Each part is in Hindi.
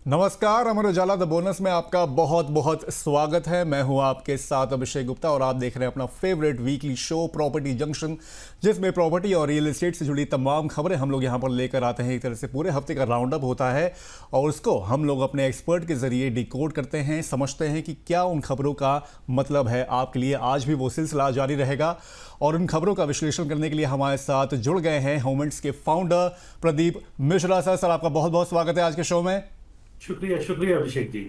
नमस्कार, अमर उजाला द बोनस में आपका बहुत बहुत स्वागत है। मैं हूं आपके साथ अभिषेक गुप्ता और आप देख रहे हैं अपना favourite weekly show property junction, जिसमें प्रॉपर्टी और रियल एस्टेट से जुड़ी तमाम खबरें हम लोग यहां पर लेकर आते हैं। एक तरह से पूरे हफ्ते का राउंड अप होता है और उसको हम लोग अपने एक्सपर्ट के जरिए डिकोड करते हैं, समझते हैं कि क्या उन खबरों का मतलब है आपके लिए। आज भी वो सिलसिला जारी रहेगा और उन खबरों का विश्लेषण करने के लिए हमारे साथ जुड़ गए हैं होमेंट्स के फाउंडर प्रदीप मिश्रा। सर आपका बहुत बहुत स्वागत है आज के शो में। शुक्रिया शुक्रिया अभिषेक जी।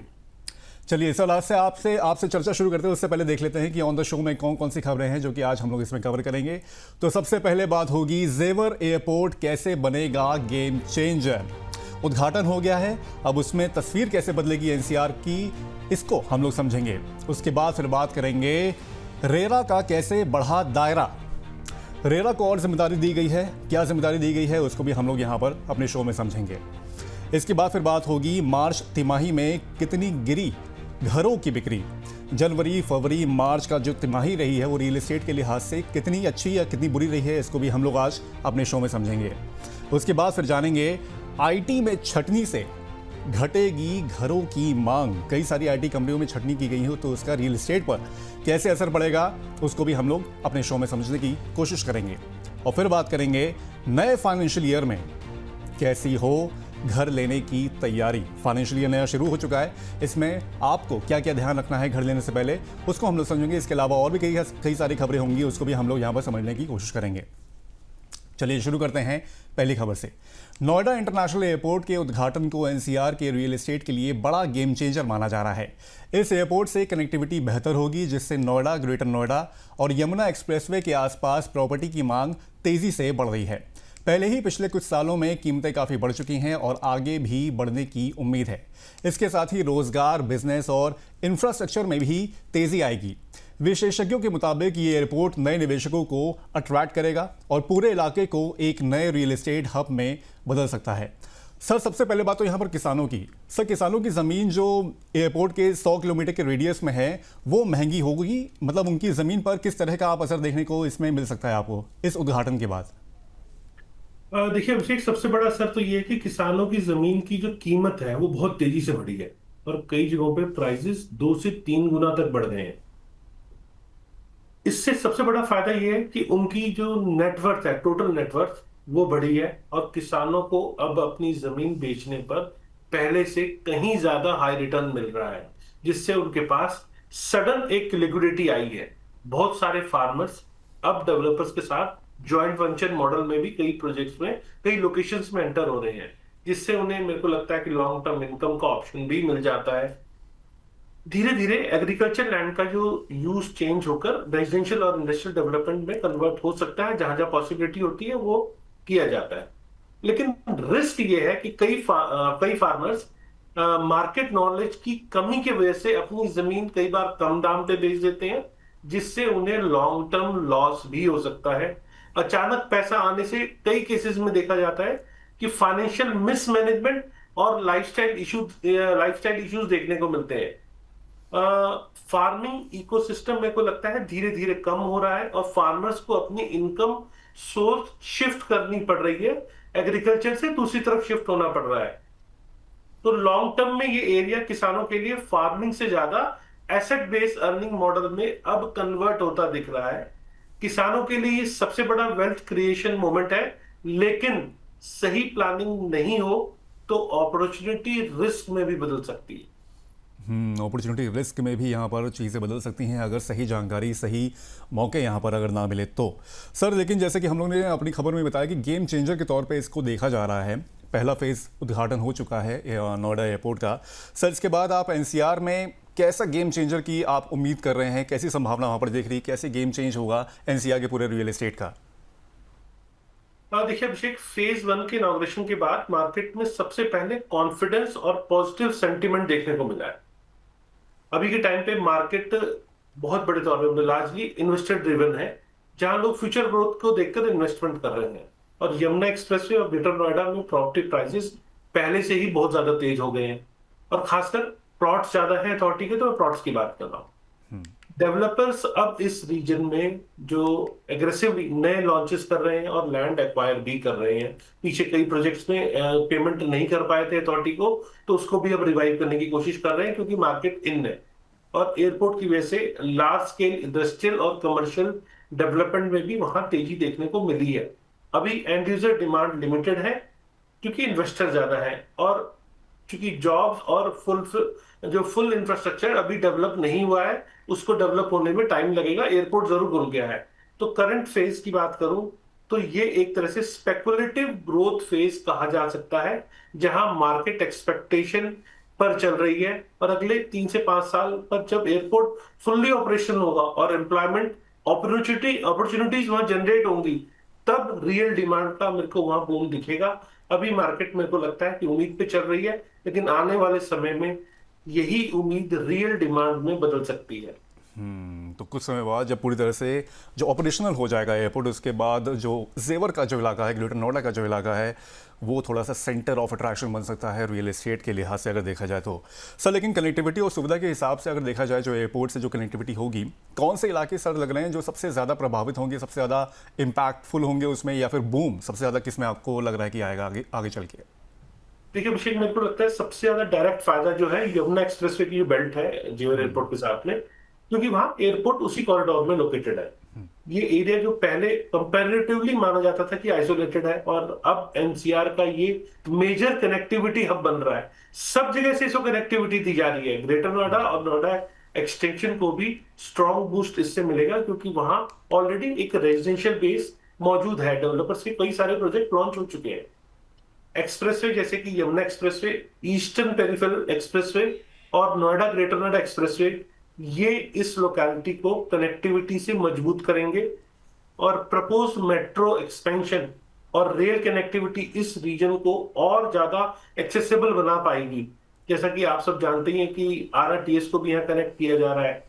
चलिए सर, आज से आपसे चर्चा शुरू करते हैं उससे पहले देख लेते हैं कि ऑन द शो में कौन कौन सी खबरें हैं जो कि आज हम लोग इसमें कवर करेंगे। तो सबसे पहले बात होगी जेवर एयरपोर्ट कैसे बनेगा गेम चेंजर। उद्घाटन हो गया है, अब उसमें तस्वीर कैसे बदलेगी एनसीआर की, इसको हम लोग समझेंगे। उसके बाद फिर बात करेंगे रेरा का कैसे बढ़ा दायरा। रेरा को और जिम्मेदारी दी गई है, क्या जिम्मेदारी दी गई है उसको भी हम लोग यहाँ पर अपने शो में समझेंगे। इसके बाद फिर बात होगी मार्च तिमाही में कितनी गिरी घरों की बिक्री। जनवरी फरवरी मार्च का जो तिमाही रही है वो रियल एस्टेट के लिहाज से कितनी अच्छी या कितनी बुरी रही है, इसको भी हम लोग आज अपने शो में समझेंगे। उसके बाद फिर जानेंगे आईटी में छटनी से घटेगी घरों की मांग। कई सारी आईटी कंपनियों में छटनी की गई हो तो उसका रियल एस्टेट पर कैसे असर पड़ेगा उसको भी हम लोग अपने शो में समझने की कोशिश करेंगे। और फिर बात करेंगे नए फाइनेंशियल ईयर में कैसी हो घर लेने की तैयारी। फाइनेंशियल ईयर नया शुरू हो चुका है, इसमें आपको क्या क्या ध्यान रखना है घर लेने से पहले उसको हम लोग समझेंगे। इसके अलावा और भी कई सारी खबरें होंगी, उसको भी हम लोग यहाँ पर समझने की कोशिश करेंगे। चलिए शुरू करते हैं पहली खबर से। नोएडा इंटरनेशनल एयरपोर्ट के उद्घाटन को एनसीआर के रियल एस्टेट के लिए बड़ा गेम चेंजर माना जा रहा है। इस एयरपोर्ट से कनेक्टिविटी बेहतर होगी, जिससे नोएडा, ग्रेटर नोएडा और यमुना एक्सप्रेसवे के आसपास प्रॉपर्टी की मांग तेजी से बढ़ रही है। पहले ही पिछले कुछ सालों में कीमतें काफ़ी बढ़ चुकी हैं और आगे भी बढ़ने की उम्मीद है। इसके साथ ही रोजगार, बिजनेस और इंफ्रास्ट्रक्चर में भी तेजी आएगी। विशेषज्ञों के मुताबिक ये एयरपोर्ट नए निवेशकों को अट्रैक्ट करेगा और पूरे इलाके को एक नए रियल एस्टेट हब में बदल सकता है। सर, सबसे पहले बात तो यहाँ पर किसानों की। सर, किसानों की ज़मीन जो एयरपोर्ट के 100 किलोमीटर के रेडियस में है वो महंगी होगी, मतलब उनकी ज़मीन पर किस तरह का आप असर देखने को इसमें मिल सकता है आपको इस उद्घाटन के बाद? देखिए अभिषेक, सबसे बड़ा असर तो ये है कि किसानों की जमीन की जो कीमत है वो बहुत तेजी से बढ़ी है और कई जगहों पे प्राइसेस 2 से 3 गुना तक बढ़ गए हैं। इससे सबसे बड़ा फायदा ये है कि उनकी जो नेटवर्थ है, टोटल नेटवर्थ, वो बढ़ी है और किसानों को अब अपनी जमीन बेचने पर पहले से कहीं ज्यादा हाई रिटर्न मिल रहा है, जिससे उनके पास सडन एक लिक्विडिटी आई है। बहुत सारे फार्मर्स अब डेवलपर्स के साथ जॉइंट वेंचर मॉडल में भी कई प्रोजेक्ट्स में, कई लोकेशंस में एंटर हो रहे हैं, जिससे उन्हें, मेरे को लगता है कि लॉन्ग टर्म इनकम का ऑप्शन भी मिल जाता है। धीरे धीरे एग्रीकल्चर लैंड का जो यूज चेंज होकर रेजिडेंशियल और इंडस्ट्रियल डेवलपमेंट में कन्वर्ट हो सकता है। जहां जहां पॉसिबिलिटी होती है वो किया जाता है। लेकिन रिस्क ये है कि कई फार्मर्स मार्केट नॉलेज की कमी की वजह से अपनी जमीन कई बार कम दाम पे बेच देते हैं, जिससे उन्हें लॉन्ग टर्म लॉस भी हो सकता है। अचानक पैसा आने से कई केसेस में देखा जाता है कि फाइनेंशियल मिसमैनेजमेंट और लाइफस्टाइल इश्यूज देखने को मिलते हैं। फार्मिंग इकोसिस्टम, मेरे को लगता है, धीरे धीरे कम हो रहा है और फार्मर्स को अपनी इनकम सोर्स शिफ्ट करनी पड़ रही है। एग्रीकल्चर से दूसरी तरफ शिफ्ट होना पड़ रहा है। तो लॉन्ग टर्म में ये एरिया किसानों के लिए फार्मिंग से ज्यादा एसेट बेस्ड अर्निंग मॉडल में अब कन्वर्ट होता दिख रहा है। किसानों के लिए सबसे बड़ा वेल्थ क्रिएशन मोमेंट है, लेकिन सही प्लानिंग नहीं हो तो अपॉर्चुनिटी रिस्क में भी बदल सकती है। अपॉर्चुनिटी रिस्क में भी यहाँ पर चीज़ें बदल सकती हैं अगर सही जानकारी, सही मौके यहाँ पर अगर ना मिले तो। सर, लेकिन जैसे कि हम लोग ने अपनी खबर में बताया कि गेम चेंजर के तौर पे इसको देखा जा रहा है। पहला फेज़ उद्घाटन हो चुका है नोएडा एयरपोर्ट का। सर, इसके बाद आप एनसीआर में कैसा गेम चेंजर की आप उम्मीद कर रहे हैं, कैसी संभावना वहाँ पर देख रही है, कैसे गेम चेंज होगा एनसीआर के पूरे रियल एस्टेट का? देखिए अभिषेक, फेज 1 के इनॉग्रेशन के बाद मार्केट में सबसे पहले कॉन्फिडेंस और पॉजिटिव सेंटिमेंट देखने को मिला है। अभी के टाइम पे मार्केट बहुत बड़े तौर पे लार्जली इन्वेस्टर ड्रिवन है, जहां लोग फ्यूचर ग्रोथ को देखकर इन्वेस्टमेंट कर रहे हैं। और यमुना एक्सप्रेसवे और ग्रेटर नोएडा में प्रॉपर्टी प्राइसेस पहले से ही बहुत ज्यादा तेज हो गए हैं और खासकर प्लॉट्स ज्यादा है अथॉरिटी के, तो मैं प्लॉट्स की बात कर रहा हूँ। डेवलपर्स अब इस रीजन में जो एग्रेसिव नए लॉन्चेस कर रहे हैं और लैंड एक्वायर भी कर रहे हैं। पीछे कई प्रोजेक्ट्स में पेमेंट नहीं कर पाए थे अथॉरिटी को, तो उसको भी अब रिवाइव करने की कोशिश कर रहे हैं, क्योंकि मार्केट इन है। और एयरपोर्ट की वजह से लार्ज स्केल इंडस्ट्रियल और कमर्शियल डेवलपमेंट में भी वहां तेजी देखने को मिली है। अभी एंड यूजर डिमांड लिमिटेड है, क्योंकि इन्वेस्टर ज्यादा है, और क्योंकि जॉब्स और फुल इंफ्रास्ट्रक्चर अभी डेवलप नहीं हुआ है, उसको डेवलप होने में टाइम लगेगा। एयरपोर्ट जरूर खुल गया है। तो करंट फेज की बात करूं तो ये एक तरह से स्पेकुलेटिव ग्रोथ फेज कहा जा सकता है, जहां मार्केट एक्सपेक्टेशन पर चल रही है, और अगले 3 से 5 साल पर जब एयरपोर्ट फुल्ली ऑपरेशनल होगा और एम्प्लॉयमेंट अपॉर्चुनिटीज वहां जनरेट होंगी, तब रियल डिमांड का मेरे को वहां बूम दिखेगा। अभी मार्केट मेरे को लगता है कि उम्मीद पे चल रही है, लेकिन आने वाले समय में यही उम्मीद रियल डिमांड में बदल सकती है। तो कुछ समय बाद जब पूरी तरह से जो ऑपरेशनल हो जाएगा एयरपोर्ट, उसके बाद जो जेवर का जो इलाका है, ग्रेटर नोएडा का जो इलाका है, वो थोड़ा सा सेंटर ऑफ अट्रैक्शन बन सकता है रियल एस्टेट के लिहाज से अगर देखा जाए तो। सर लेकिन कनेक्टिविटी और सुविधा के हिसाब से अगर देखा जाए, जो एयरपोर्ट से जो कनेक्टिविटी होगी, कौन से इलाके सर लग रहे हैं जो सबसे ज़्यादा प्रभावित होंगे, सबसे ज़्यादा इम्पैक्टफुल होंगे उसमें, या फिर बूम सबसे ज़्यादा किस में आपको लग रहा है कि आएगा आगे आगे चल के? देखिए अभिषेक, मेरे को लगता है सबसे ज्यादा डायरेक्ट फायदा जो है यमुना एक्सप्रेसवे की जो बेल्ट है जेवर एयरपोर्ट के साथ में, क्योंकि वहां एयरपोर्ट उसी कॉरिडोर में लोकेटेड है। ये एरिया जो पहले कंपैरेटिवली माना जाता था कि आइसोलेटेड है, और अब एनसीआर का ये मेजर कनेक्टिविटी हब बन रहा है। सब जगह से इसको कनेक्टिविटी दी जा रही है। ग्रेटर नोएडा और नोएडा एक्सटेंशन को भी स्ट्रॉन्ग बूस्ट इससे मिलेगा, क्योंकि वहां ऑलरेडी एक रेजिडेंशियल बेस मौजूद है। डेवलपर्स के कई सारे प्रोजेक्ट लॉन्च हो चुके हैं। एक्सप्रेसवे जैसे कि Yamuna expressway, eastern peripheral expressway और नोएडा ग्रेटर नोएडा एक्सप्रेसवे, ये इस लोकेलिटी को कनेक्टिविटी से मजबूत करेंगे। और प्रपोज मेट्रो एक्सपेंशन और रेल कनेक्टिविटी इस रीजन को और ज्यादा एक्सेसिबल बना पाएगी। जैसा कि आप सब जानते हैं कि आरआरटीएस को भी यहाँ कनेक्ट किया जा रहा है,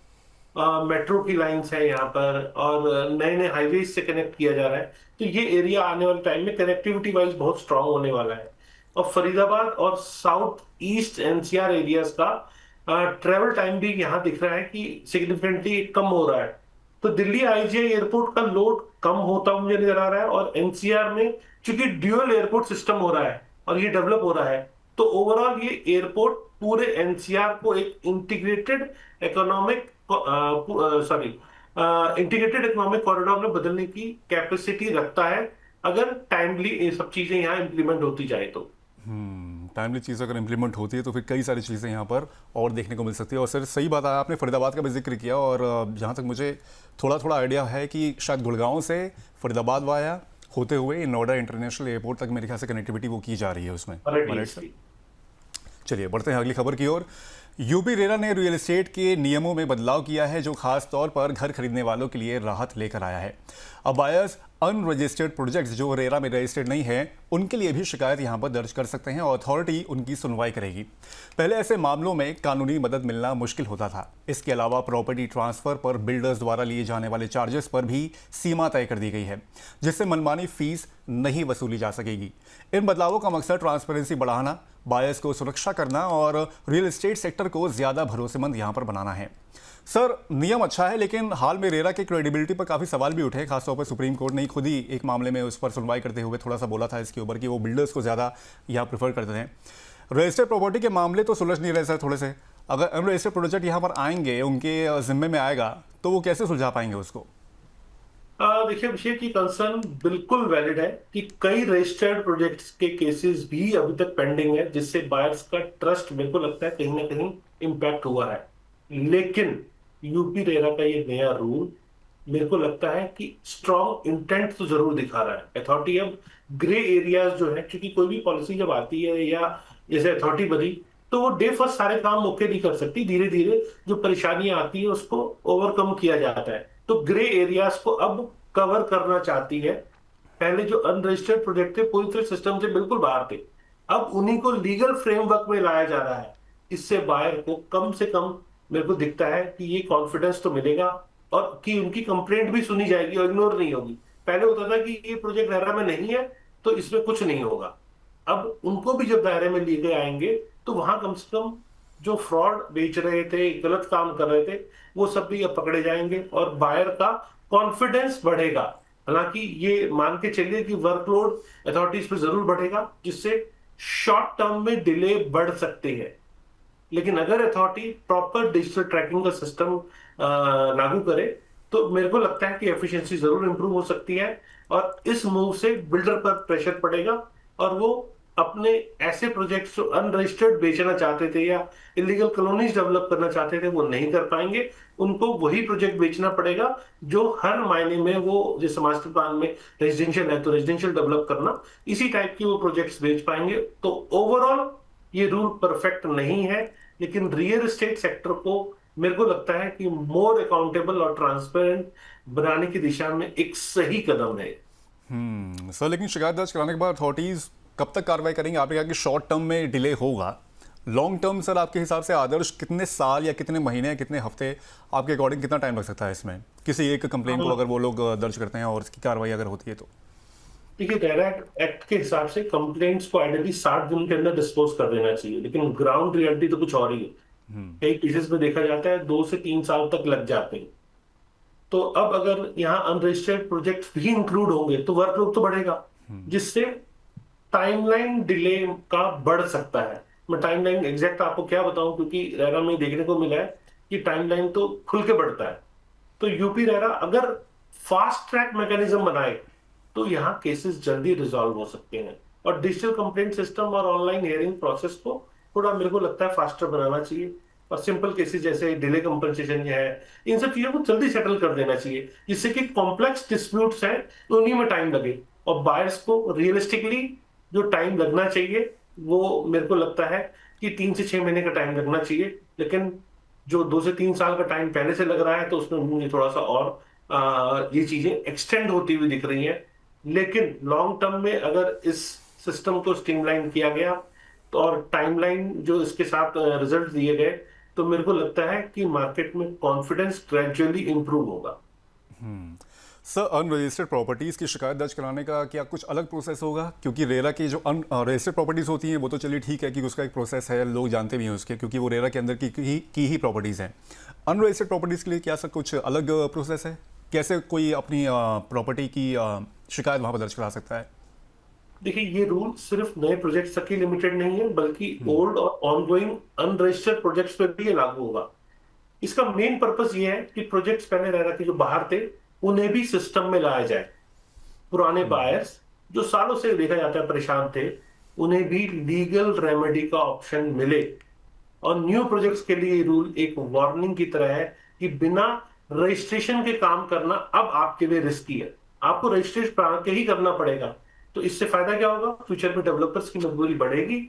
मेट्रो की लाइंस है यहाँ पर, और नए नए हाईवे से कनेक्ट किया जा रहा है। तो ये एरिया आने वाले टाइम में कनेक्टिविटी वाइज बहुत स्ट्रांग होने वाला है। और फरीदाबाद और साउथ ईस्ट एनसीआर एरियाज का ट्रेवल टाइम भी यहाँ दिख रहा है कि सिग्निफिकेंटली कम हो रहा है। तो दिल्ली आईजीआई एयरपोर्ट का लोड कम होता मुझे नजर आ रहा है, और एनसीआर में चूंकि ड्यूअल एयरपोर्ट सिस्टम हो रहा है और ये डेवलप हो रहा है, तो ओवरऑल ये एयरपोर्ट पूरे एनसीआर को एक इंटीग्रेटेड इकोनॉमिक कॉरिडोर में बदलने की कैपेसिटी रखता है, अगर टाइमली ये सब चीजें यहाँ इंप्लीमेंट होती जाए तो। टाइमली चीज़ अगर इम्प्लीमेंट होती है तो फिर कई सारी चीज़ें यहाँ पर और देखने को मिल सकती है। और सर सही बात है, आपने फरीदाबाद का भी जिक्र किया, और जहाँ तक मुझे थोड़ा थोड़ा आइडिया है कि शायद गुड़गांव से फरीदाबाद वाया होते हुए नोएडा इंटरनेशनल एयरपोर्ट तक मेरे ख्याल से कनेक्टिविटी वो की जा रही है उसमें। Right sir. चलिए बढ़ते हैं अगली खबर की ओर। यूपी रेरा ने रियल एस्टेट के नियमों में बदलाव किया है, जो खास तौर पर घर खरीदने वालों के लिए राहत लेकर आया है। अब बायर्स अनरजिस्टर्ड प्रोजेक्ट्स जो रेरा में रजिस्टर्ड नहीं है, उनके लिए भी शिकायत यहां पर दर्ज कर सकते हैं और अथॉरिटी उनकी सुनवाई करेगी। पहले ऐसे मामलों में कानूनी मदद मिलना मुश्किल होता था। इसके अलावा प्रॉपर्टी ट्रांसफर पर बिल्डर्स द्वारा लिए जाने वाले चार्जेस पर भी सीमा तय कर दी गई है, जिससे मनमानी फीस नहीं वसूली जा सकेगी। इन बदलावों का मकसद ट्रांसपेरेंसी बढ़ाना, बायर्स को सुरक्षा करना और रियल एस्टेट सेक्टर को ज्यादा भरोसेमंद यहां पर बनाना है। सर नियम अच्छा है, लेकिन हाल में रेरा के क्रेडिबिलिटी पर काफ़ी सवाल भी उठे। खासतौर पर सुप्रीम कोर्ट ने खुद ही एक मामले में उस पर सुनवाई करते हुए थोड़ा सा बोला था इसके ऊपर कि वो बिल्डर्स को ज़्यादा यहाँ प्रेफर करते हैं। रजिस्टर्ड प्रॉपर्टी के मामले तो सुलझ नहीं रहे सर थोड़े से। अगर अनरजिस्टर्ड प्रोजेक्ट यहाँ पर आएंगे, उनके जिम्मे में आएगा, तो वो कैसे सुलझा पाएंगे उसको? देखिए अभिषेक, की कंसर्न बिल्कुल वैलिड है कि कई रजिस्टर्ड प्रोजेक्ट्स के केसेस भी अभी तक पेंडिंग है, जिससे बायर्स का ट्रस्ट मेरे को लगता है कहीं ना कहीं इम्पैक्ट हुआ है। लेकिन यूपी रेरा का ये नया रूल मेरे को लगता है कि स्ट्रॉन्ग इंटेंट तो जरूर दिखा रहा है। अथॉरिटी अब ग्रे एरियाज जो है, क्योंकि कोई भी पॉलिसी जब आती है या जैसे अथॉरिटी बनी, तो वो डे फर्स्ट सारे काम मौके नहीं कर सकती। धीरे धीरे जो परेशानियां आती है उसको ओवरकम किया जाता है। तो ग्रे एरियाज को अब कवर करना चाहती है। पहले जो अनरजिस्टर्ड प्रोजेक्ट थे पूरी तरह सिस्टम से बिल्कुल बाहर थे, अब उन्हीं को लीगल फ्रेमवर्क में लाया जा रहा है। इससे बायर को कम से कम मेरे को दिखता है कि ये कॉन्फिडेंस तो मिलेगा, और कि उनकी कंप्लेंट भी सुनी जाएगी और इग्नोर नहीं होगी। पहले होता था कि ये प्रोजेक्ट रेरा में नहीं है तो इसमें कुछ नहीं होगा। अब उनको भी जब दायरे में लिए गए आएंगे, तो वहां कम से कम जो फ्रॉड बेच रहे थे, गलत काम कर रहे थे, वो सब भी अब पकड़े जाएंगे और बायर का कॉन्फिडेंस बढ़ेगा। हालांकि ये मान के चलिए कि वर्कलोड अथॉरिटीज पे जरूर बढ़ेगा, जिससे शॉर्ट टर्म में डिले बढ़ सकते हैं। लेकिन अगर अथॉरिटी प्रॉपर डिजिटल ट्रैकिंग का सिस्टम लागू करे, तो मेरे को लगता है कि एफिशिएंसी जरूर इंप्रूव हो सकती है। और इस मूव से बिल्डर पर प्रेशर पड़ेगा और वो अपने ऐसे प्रोजेक्ट्स जो अनरजिस्टर्ड बेचना चाहते थे या इलीगल कॉलोनीज डेवलप करना चाहते थे, वो नहीं कर पाएंगे। उनको वही प्रोजेक्ट बेचना पड़ेगा जो हर मायने में, वो जैसे मास्टर प्लान में रेजिडेंशियल है तो रेजिडेंशियल डेवलप करना, इसी टाइप की वो प्रोजेक्ट्स बेच पाएंगे। तो ओवरऑल ये रूल परफेक्ट नहीं है, लेकिन रियल एस्टेट सेक्टर को मेरे को लगता है कि मोर अकाउंटेबल और ट्रांसपेरेंट बनाने की दिशा में एक सही कदम है। सर, लेकिन शिकायत दर्ज कराने के बाद अथॉरिटीज कब तक कार्रवाई करेंगे? आपने कहा कि शॉर्ट टर्म में डिले होगा, लॉन्ग टर्म सर आपके हिसाब से आदर्श कितने साल या कितने महीने या कितने हफ्ते आपके अकॉर्डिंग कितना टाइम लग सकता है इसमें, किसी एक कंप्लेंट को अगर वो लोग दर्ज करते हैं और इसकी कार्रवाई अगर होती है तो? देखिए, रेरा एक्ट के हिसाब से कंप्लेंट्स को आइडियली 60 दिन के अंदर डिस्पोज कर देना चाहिए, लेकिन ग्राउंड रियलिटी तो कुछ और ही है। कई केसेस में देखा जाता है 2 से 3 साल तक लग जाते हैं। तो अब अगर यहाँ अनरजिस्टर्ड प्रोजेक्ट भी इंक्लूड होंगे तो वर्कलोड तो बढ़ेगा, जिससे टाइमलाइन डिले का बढ़ सकता है। मैं टाइमलाइन एग्जैक्ट आपको क्या बताऊं, क्योंकि रेरा में देखने को मिला है कि टाइमलाइन तो खुल के बढ़ता है। तो यूपी रेरा अगर फास्ट ट्रैक मैकेनिज्म बनाए तो यहाँ केसेस जल्दी रिजॉल्व हो सकते हैं। और डिजिटल कंप्लेंट सिस्टम और ऑनलाइन हियरिंग प्रोसेस को थोड़ा मेरे को लगता है फास्टर बनाना चाहिए। और सिंपल केसेस जैसे डिले कंपनसेशन है, इन सब चीजों को जल्दी सेटल कर देना चाहिए, जिससे कि कॉम्प्लेक्स डिस्प्यूट्स हैं तो उन्हीं में टाइम लगे। और बायर्स को रियलिस्टिकली जो टाइम लगना चाहिए, वो मेरे को लगता है कि 3 से 6 महीने का टाइम लगना चाहिए। लेकिन जो 2 से 3 साल का टाइम पहले से लग रहा है, तो उसमें मुझे थोड़ा सा और ये चीजें एक्सटेंड होती हुई दिख रही हैं। लेकिन लॉन्ग टर्म में अगर इस सिस्टम को स्ट्रीमलाइन किया गया तो और टाइमलाइन जो इसके साथ रिजल्ट दिए गए, तो मेरे को लगता है कि मार्केट में कॉन्फिडेंस ग्रेजुअली इंप्रूव होगा। सर, अनरजिस्टर्ड प्रॉपर्टीज़ की शिकायत दर्ज कराने का क्या कुछ अलग प्रोसेस होगा? क्योंकि रेरा की जो अनरजिस्टर्ड प्रॉपर्टीज़ होती हैं वो तो चलिए ठीक है कि उसका एक प्रोसेस है, लोग जानते भी हैं उसके, क्योंकि वो रेरा के अंदर की ही प्रॉपर्टीज़ हैं। अनरजिस्टर्ड प्रॉपर्टीज़ के लिए क्या सर कुछ अलग प्रोसेस है? कैसे कोई अपनी प्रॉपर्टी की शिकायत वहाँ पर दर्ज करा सकता है? देखिए, ये रूल सिर्फ नए प्रोजेक्ट्स तक ही लिमिटेड नहीं है, बल्कि ओल्ड और ऑनगोइंग अनरजिस्टर्ड प्रोजेक्ट्स पर भी ये लागू होगा। इसका मेन पर्पस ये है कि प्रोजेक्ट्स पहले रह रहे थे जो बाहर थे, उन्हें भी सिस्टम में लाया जाए। पुराने बायर्स जो सालों से देखा जाता है परेशान थे, उन्हें भी लीगल रेमेडी का ऑप्शन मिले। और न्यू प्रोजेक्ट्स के लिए रूल एक वार्निंग की तरह है कि बिना रजिस्ट्रेशन के काम करना अब आपके लिए रिस्की है, आपको रजिस्ट्रेशन करा के ही करना पड़ेगा। तो इससे फायदा क्या होगा? फ्यूचर में डेवलपर्स की मजबूरी बढ़ेगी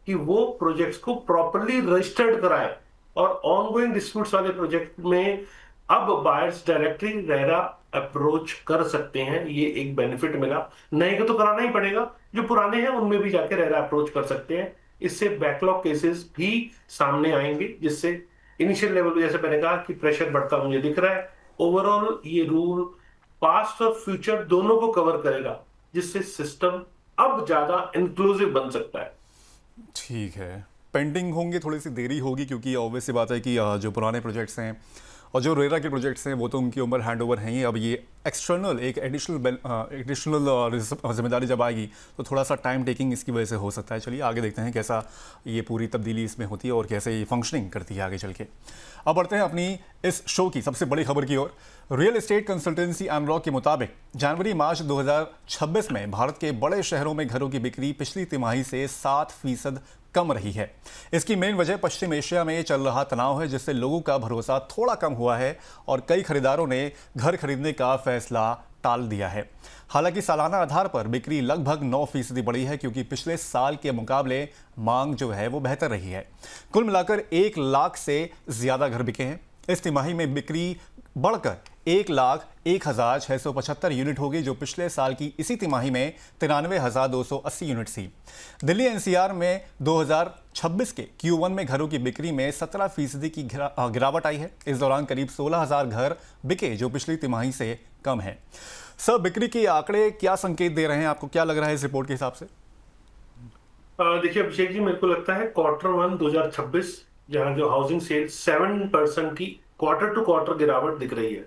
कि वो प्रोजेक्ट्स को प्रॉपर्ली रजिस्टर्ड कराए। और ऑनगोइंग डिस्प्यूट्स वाले प्रोजेक्ट में अब बायर्स डायरेक्टली रेरा अप्रोच कर सकते हैं, ये एक बेनिफिट मिला। नए को तो कराना ही पड़ेगा, जो पुराने हैं उनमें भी जाके रेरा अप्रोच कर सकते हैं। इससे बैकलॉग केसेस भी सामने आएंगे, जिससे इनिशियल लेवल पे जैसे मैंने कहा कि प्रेशर बढ़ता मुझे दिख रहा है। ओवरऑल ये रूल पास्ट और फ्यूचर दोनों को कवर करेगा, जिससे सिस्टम अब ज्यादा इंक्लूसिव बन सकता है। ठीक है, पेंडिंग होंगे, थोड़ी सी देरी होगी, क्योंकि ऑब्वियस सी बात है कि जो पुराने प्रोजेक्ट्स हैं और जो रेरा के प्रोजेक्ट्स हैं वो तो उनकी उम्र हैंड ओवर है ही। अब ये एक्सटर्नल एक एडिशनल जिम्मेदारी जब आएगी तो थोड़ा सा टाइम टेकिंग इसकी वजह से हो सकता है। चलिए आगे देखते हैं कैसा ये पूरी तब्दीली इसमें होती है और कैसे ये फंक्शनिंग करती है आगे चल के। अब बढ़ते हैं अपनी इस शो की सबसे बड़ी खबर की ओर। रियल एस्टेट कंसल्टेंसी एनरॉक के मुताबिक जनवरी मार्च 2026 में भारत के बड़े शहरों में घरों की बिक्री पिछली तिमाही से 7% कम रही है। इसकी मेन वजह पश्चिम एशिया में चल रहा तनाव है, जिससे लोगों का भरोसा थोड़ा कम हुआ है और कई खरीदारों ने घर खरीदने का फैसला टाल दिया है। हालांकि सालाना आधार पर बिक्री लगभग 9% बढ़ी है, क्योंकि पिछले साल के मुकाबले मांग जो है वो बेहतर रही है। कुल मिलाकर 1 लाख से ज्यादा घर बिके हैं। इस तिमाही में बिक्री बढ़कर 1,01,675 यूनिट होगी, जो पिछले साल की इसी तिमाही में 93,280 यूनिट थी। दिल्ली एनसीआर में 2026 के Q1 में घरों की बिक्री में 17% की गिरावट आई है। इस दौरान करीब 16,000 घर बिके, जो पिछली तिमाही से कम है। सर, बिक्री के आंकड़े क्या संकेत दे रहे हैं? आपको क्या लग रहा है इस रिपोर्ट के हिसाब से? देखिए अभिषेक जी, मेरे को लगता है Q1 2026 जहां जो हाउसिंग सेल्स 7% की क्वार्टर टू क्वार्टर गिरावट दिख रही है,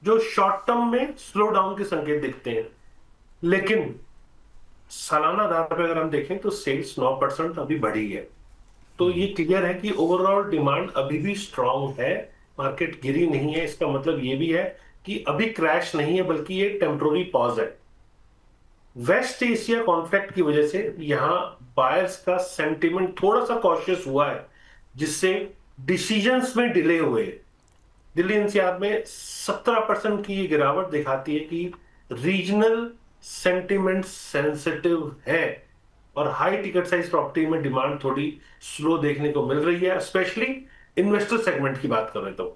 जो शॉर्ट टर्म में स्लो डाउन के संकेत दिखते हैं। लेकिन सालाना आधार पर अगर हम देखें तो सेल्स 9% अभी बढ़ी है। तो ये क्लियर है कि ओवरऑल डिमांड अभी भी स्ट्रांग है, मार्केट गिरी नहीं है। इसका मतलब ये भी है कि अभी क्रैश नहीं है, बल्कि ये टेम्पोररी पॉज है। वेस्ट एशिया कॉन्फ्लिक्ट की वजह से यहां बायर्स का सेंटिमेंट थोड़ा सा कॉशियस हुआ है, जिससे डिसीजंस में डिले हुए। दिल्ली एनसीआर में 17% की ये गिरावट दिखाती है कि रीजनल सेंटिमेंट सेंसिटिव है और हाई टिकट साइज प्रॉपर्टी में डिमांड थोड़ी स्लो देखने को मिल रही है, स्पेशली इन्वेस्टर सेगमेंट की बात करें तो।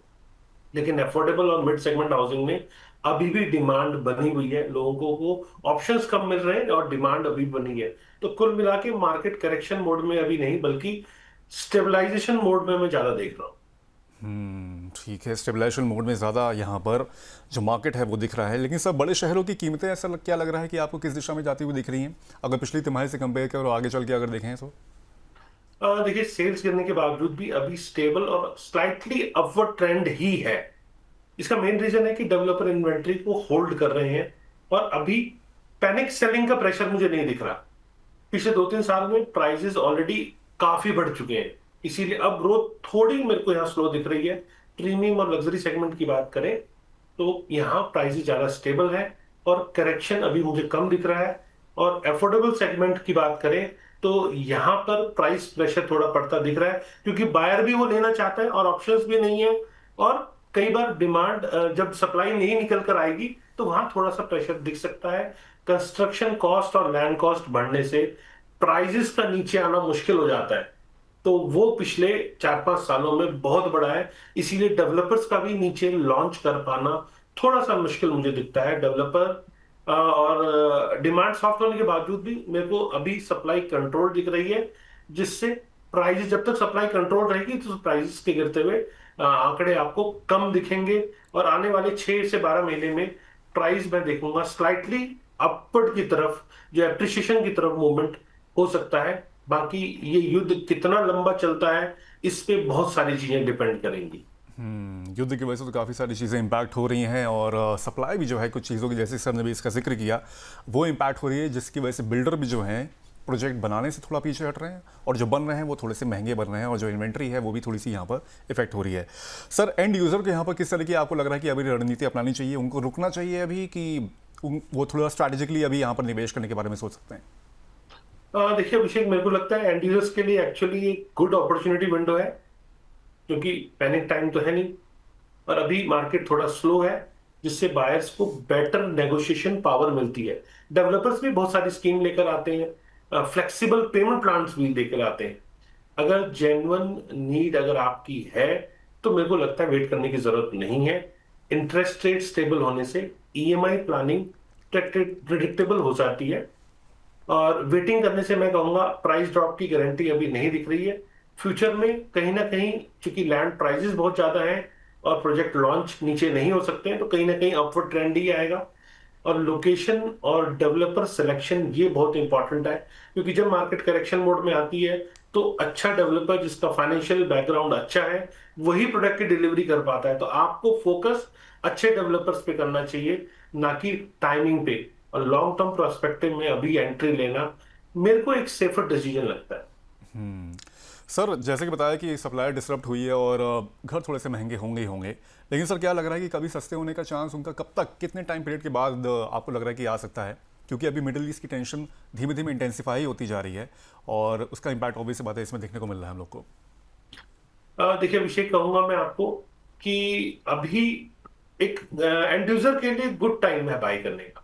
लेकिन अफोर्डेबल और मिड सेगमेंट हाउसिंग में अभी भी डिमांड बनी हुई है, लोगों को ऑप्शंस कम मिल रहे हैं और डिमांड अभी बनी है। तो कुल मिला के मार्केट करेक्शन मोड में अभी नहीं, बल्कि स्टेबलाइजेशन मोड में मैं ज्यादा देख रहा हूं। ठीक है, स्टेबलाइजेशन मोड में ज़्यादा यहाँ पर जो मार्केट है वो दिख रहा है। लेकिन सब बड़े शहरों की कीमतें ऐसा क्या लग रहा है कि आपको किस दिशा में जाती हुई दिख रही हैं, अगर पिछली तिमाही से कंपेयर करें और आगे चल के अगर देखें तो? देखिए, सेल्स गिरने के बावजूद भी अभी स्टेबल और स्लाइटली अपवर्ड ट्रेंड ही है। इसका मेन रीजन है कि डेवलपर इन्वेंट्री को होल्ड कर रहे हैं और अभी पैनिक सेलिंग का प्रेशर मुझे नहीं दिख रहा। पिछले 2-3 साल में प्राइसेस ऑलरेडी काफी बढ़ चुके हैं, इसीलिए अब ग्रोथ थोड़ी मेरे को यहाँ स्लो दिख रही है। प्रीमियम और लग्जरी सेगमेंट की बात करें तो यहाँ प्राइसेस ज्यादा स्टेबल है और करेक्शन अभी मुझे कम दिख रहा है। और अफोर्डेबल सेगमेंट की बात करें तो यहाँ पर प्राइस प्रेशर थोड़ा पड़ता दिख रहा है, क्योंकि बायर भी वो लेना चाहता है और ऑप्शंस भी नहीं है। और कई बार डिमांड जब सप्लाई नहीं निकल कर आएगी तो वहां थोड़ा सा प्रेशर दिख सकता है। कंस्ट्रक्शन कॉस्ट और लैंड कॉस्ट बढ़ने से प्राइजेस का नीचे आना मुश्किल हो जाता है। तो वो पिछले 4-5 सालों में बहुत बड़ा है, इसीलिए डेवलपर्स का भी नीचे लॉन्च कर पाना थोड़ा सा मुश्किल मुझे दिखता है। डेवलपर और डिमांड सॉफ्ट होने के बावजूद भी मेरे को अभी सप्लाई कंट्रोल दिख रही है, जिससे प्राइस, जब तक सप्लाई कंट्रोल रहेगी तो प्राइसेस के गिरते हुए आंकड़े आपको कम दिखेंगे। और आने वाले 6 से 12 महीने में प्राइस मैं देखूंगा स्लाइटली अपवर्ड की तरफ, जो एप्रिसिएशन की तरफ मूवमेंट हो सकता है। बाकी ये युद्ध कितना लंबा चलता है, इस पे बहुत सारी चीजें डिपेंड करेंगी। युद्ध की वजह से तो काफ़ी सारी चीज़ें इम्पैक्ट हो रही हैं और सप्लाई भी जो है कुछ चीज़ों की, जैसे सर ने भी इसका जिक्र किया, वो इम्पैक्ट हो रही है, जिसकी वजह से बिल्डर भी जो हैं प्रोजेक्ट बनाने से थोड़ा पीछे हट रहे हैं और जो बन रहे हैं वो थोड़े से महंगे बन रहे हैं और जो इन्वेंट्री है वो भी थोड़ी सी यहाँ पर इफेक्ट हो रही है। सर, एंड यूज़र को यहाँ पर किस तरह की आपको लग रहा है कि अभी रणनीति अपनानी चाहिए, उनको रुकना चाहिए अभी, कि वो थोड़ा स्ट्रैटेजिकली अभी यहाँ पर निवेश करने के बारे में सोच सकते हैं? देखिए अभिषेक, मेरे को लगता है एंड यूजर्स के लिए एक्चुअली एक गुड अपॉर्चुनिटी विंडो है, क्योंकि पैनिक टाइम तो है नहीं और अभी मार्केट थोड़ा स्लो है, जिससे बायर्स को बेटर नेगोशिएशन पावर मिलती है। डेवलपर्स भी बहुत सारी स्कीम लेकर आते हैं, फ्लेक्सिबल पेमेंट प्लान्स भी लेकर आते हैं। अगर जेन्युइन नीड अगर आपकी है तो मेरे को लगता है वेट करने की जरूरत नहीं है। इंटरेस्ट रेट स्टेबल होने से ईएमआई प्लानिंग प्रिडिक्टेबल हो जाती है और वेटिंग करने से मैं कहूंगा प्राइस ड्रॉप की गारंटी अभी नहीं दिख रही है। फ्यूचर में कहीं ना कहीं, चूंकि लैंड प्राइसेस बहुत ज्यादा हैं और प्रोजेक्ट लॉन्च नीचे नहीं हो सकते हैं, तो कहीं ना कहीं अपवर्ड ट्रेंड ही आएगा। और लोकेशन और डेवलपर सिलेक्शन ये बहुत इंपॉर्टेंट है, क्योंकि जब मार्केट करेक्शन मोड में आती है तो अच्छा डेवलपर जिसका फाइनेंशियल बैकग्राउंड अच्छा है वही प्रोडक्ट की डिलीवरी कर पाता है। तो आपको फोकस अच्छे डेवलपर्स पे करना चाहिए, ना कि टाइमिंग पे। और लॉन्ग टर्म प्रोस्पेक्टिव में अभी एंट्री लेना मेरे को एक सेफर डिसीजन लगता है। सर, जैसे कि बताया कि सप्लाई डिसरप्ट हुई है और घर थोड़े से महंगे होंगे ही होंगे, लेकिन सर क्या लग रहा है कि कभी सस्ते होने का चांस उनका कब तक, कितने टाइम पीरियड के बाद आपको लग रहा है कि आ सकता है? क्योंकि अभी मिडिल ईस्ट की टेंशन धीमे धीमे इंटेंसिफाई होती जा रही है और उसका इम्पैक्ट ऑब्वियस बात है इसमें देखने को मिल रहा है हम लोग को। देखिए अभिषेक, कहूंगा मैं आपको कि अभी एक एंड यूजर के लिए गुड टाइम है बाई करने का।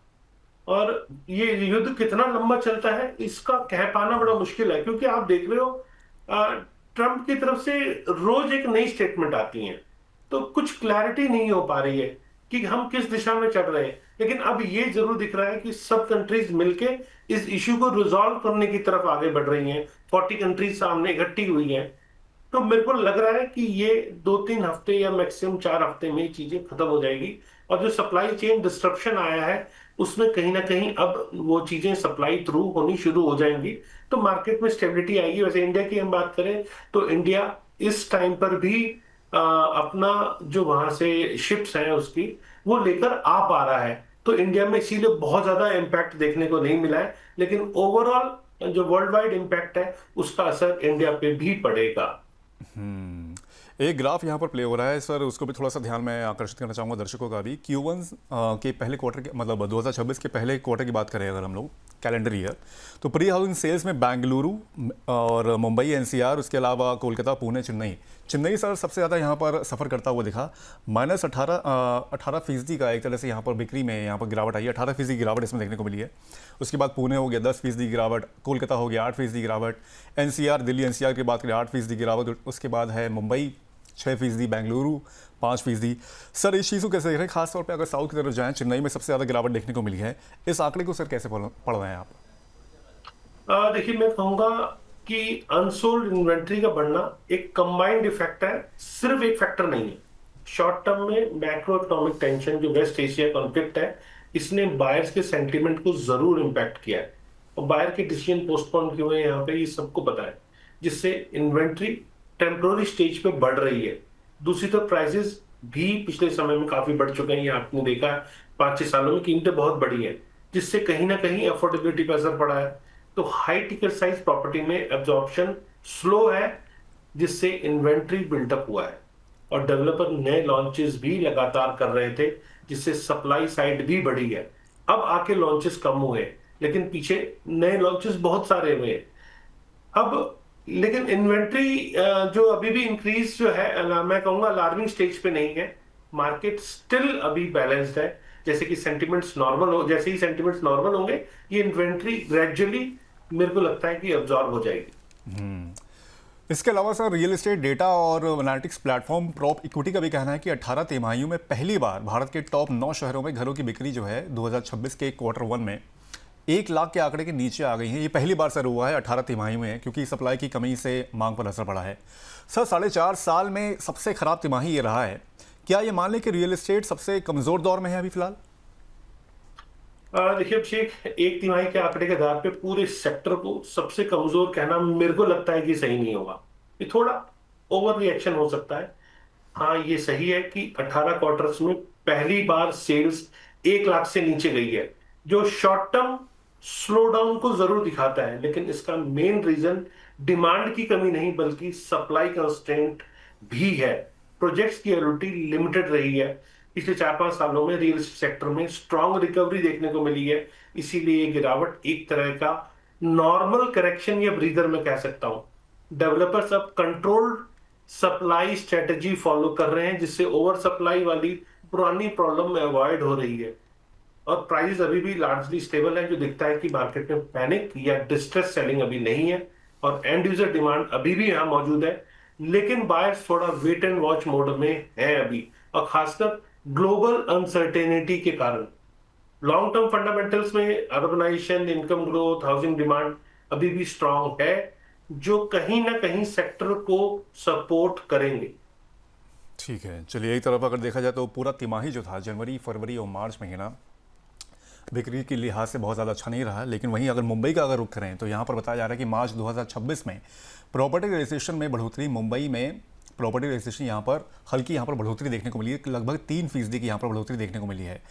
और ये युद्ध कितना लंबा चलता है इसका कह पाना बड़ा मुश्किल है, क्योंकि आप देख रहे हो ट्रंप की तरफ से रोज एक नई स्टेटमेंट आती है, तो कुछ क्लैरिटी नहीं हो पा रही है कि हम किस दिशा में चल रहे हैं। लेकिन अब ये जरूर दिख रहा है कि सब कंट्रीज मिलके इस इश्यू को रिजॉल्व करने की तरफ आगे बढ़ रही हैं। 40 कंट्रीज सामने इकट्ठी हुई हैं। तो मेरे को लग रहा है कि ये 2-3 हफ्ते या मैक्सिमम 4 हफ्ते में चीजें खत्म हो जाएगी। और जो सप्लाई चेन डिस्ट्रप्शन आया है उसमें कहीं ना कहीं अब वो चीजें सप्लाई थ्रू होनी शुरू हो जाएंगी, तो मार्केट में स्टेबिलिटी आएगी। वैसे इंडिया की हम बात करें तो इंडिया इस टाइम पर भी अपना जो वहां से शिप्स हैं उसकी वो लेकर आ पा रहा है। तो इंडिया में इसीलिए बहुत ज्यादा इम्पैक्ट देखने को नहीं मिला है, लेकिन ओवरऑल जो वर्ल्ड वाइड इम्पैक्ट है उसका असर इंडिया पे भी पड़ेगा। एक ग्राफ यहाँ पर प्ले हो रहा है सर, उसको भी थोड़ा सा ध्यान में आकर्षित करना चाहूँगा दर्शकों का भी। Q1 के पहले क्वार्टर के मतलब 2026 के पहले क्वार्टर की बात करें अगर हम लोग कैलेंडर ईयर, तो प्री हाउसिंग सेल्स में बेंगलुरु और मुंबई एनसीआर, उसके अलावा कोलकाता, पुणे, चेन्नई चेन्नई सर सबसे ज़्यादा यहाँ पर सफ़र करता हुआ दिखा। -18% का एक तरह से यहाँ पर बिक्री में यहाँ पर गिरावट आई है, 18% गिरावट इसमें देखने को मिली है। उसके बाद पुणे हो गया 10% गिरावट, कोलकाता हो गया 8% गिरावट, एनसीआर दिल्ली एनसीआर की बात करें 8% गिरावट, उसके बाद है मुंबई 6%, बेंगलुरु 5%। सर इस चीज़ को कैसे देख रहे हैं, खासतौर पे अगर साउथ की तरफ जाएं, चेन्नई में सबसे ज़्यादा गिरावट देखने को मिली है। इस आंकड़े को सर कैसे पढ़ रहे हैं आप? देखिए, मैं कहूंगा कि अनसोल्ड इन्वेंट्री का बढ़ना एक कंबाइंड इफेक्ट है, सिर्फ एक फैक्टर नहीं है। शॉर्ट टर्म में मैक्रो इकोनॉमिक टेंशन जो वेस्ट एशिया कॉन्फ्लिक्ट है, इसने बायर्स के सेंटीमेंट को जरूर इंपैक्ट किया है, और बायर के डिसीजन पोस्टपोन क्यों है यहाँ पे ये सबको पता है, जिससे इन्वेंट्री टेम्पोररी स्टेज पे बढ़ रही है। दूसरी तरफ प्राइसेस भी पिछले समय में काफी बढ़ चुके हैं, ये आपने देखा है 5-6 सालों में कीमतें बहुत बढ़ी हैं, जिससे कहीं ना कहीं अफोर्डेबिलिटी पर असर पड़ा है। तो हाई टिकट साइज प्रॉपर्टी में एब्जॉर्प्शन स्लो है, जिससे इन्वेंट्री बिल्टअप हुआ है, और डेवलपर नए लॉन्चेस भी लगातार कर रहे थे, जिससे सप्लाई साइड भी बढ़ी है। अब आके लॉन्चेस कम हुए, लेकिन पीछे नए लॉन्चेस बहुत सारे हुए। अब लेकिन इन्वेंट्री जो अभी भी इंक्रीज जो है, मैं कहूंगा अलार्मिंग स्टेज पे नहीं है। मार्केट स्टिल अभी बैलेंस्ड है। जैसे ही सेंटिमेंट्स नॉर्मल होंगे, ये इन्वेंट्री ग्रेजुअली मेरे को लगता है कि अब्जॉर्ब हो जाएगी। इसके अलावा सर रियल एस्टेट डेटा और एनालिटिक्स प्लेटफॉर्म प्रॉप इक्विटी का भी कहना है कि 18 तिमाहियों में पहली बार भारत के टॉप 9 शहरों में घरों की बिक्री जो है 2026 के Q1 में 1 लाख के आंकड़े के नीचे आ गई है। ये पहली बार सर हुआ है 18 तिमाही में, क्योंकि सप्लाई की कमी से मांग पर असर पड़ा है। सर 4.5 साल में सबसे खराब तिमाही ये रहा है। क्या ये मान लें कि रियल एस्टेट सबसे कमजोर दौर में है अभी फिलहाल? देखिए अभिषेक, एक तिमाही के आंकड़े के आधार पे पूरे सेक्टर को सबसे कमजोर कहना मेरे को लगता है कि सही नहीं होगा। ये थोड़ा ओवर रिएक्शन हो सकता है। हाँ, ये सही है कि 18 क्वार्टर्स में पहली बार सेल्स 1 लाख से नीचे गई है, जो शॉर्ट टर्म स्लो डाउन को जरूर दिखाता है, लेकिन इसका मेन रीजन डिमांड की कमी नहीं बल्कि सप्लाई कंस्ट्रेंट भी है। प्रोजेक्ट्स की एबिलिटी लिमिटेड रही है। पिछले 4-5 सालों में रियल एस्टेट सेक्टर में स्ट्रांग रिकवरी देखने को मिली है, इसीलिए ये गिरावट एक तरह का नॉर्मल करेक्शन या ब्रीदर में कह सकता हूं। डेवलपर्स अब कंट्रोल्ड सप्लाई स्ट्रेटजी फॉलो कर रहे हैं, जिससे ओवर सप्लाई वाली पुरानी प्रॉब्लम में अवॉइड हो रही है, और प्राइस अभी भी लार्जली स्टेबल है, जो दिखता है कि मार्केट में पैनिक या डिस्ट्रेस सेलिंग अभी नहीं है, और एंड यूजर डिमांड अभी भी यहां मौजूद है। लेकिन बायर्स थोड़ा वेट एंड वॉच मोड में है अभी, और खासकर ग्लोबल अनसर्टेनिटी के कारण। लॉन्ग टर्म फंडामेंटल्स में urbanisation, income growth, housing demand अभी भी स्ट्रांग है, जो कहीं ना कहीं सेक्टर को सपोर्ट करेंगे। ठीक है, चलिए एक तरफ अगर देखा जाए तो पूरा तिमाही जो था जनवरी, फरवरी और मार्च महीना बिक्री के लिहाज से बहुत ज़्यादा अच्छा नहीं रहा। लेकिन वहीं अगर मुंबई का अगर रुख करें तो यहाँ पर बताया जा रहा है कि मार्च 2026 में प्रॉपर्टी रजिस्ट्रेशन में बढ़ोतरी, मुंबई में प्रॉपर्टी रजिस्ट्रेशन यहाँ पर हल्की यहाँ पर बढ़ोतरी देखने को मिली है, लगभग 3% की यहाँ पर बढ़ोतरी देखने को मिली है।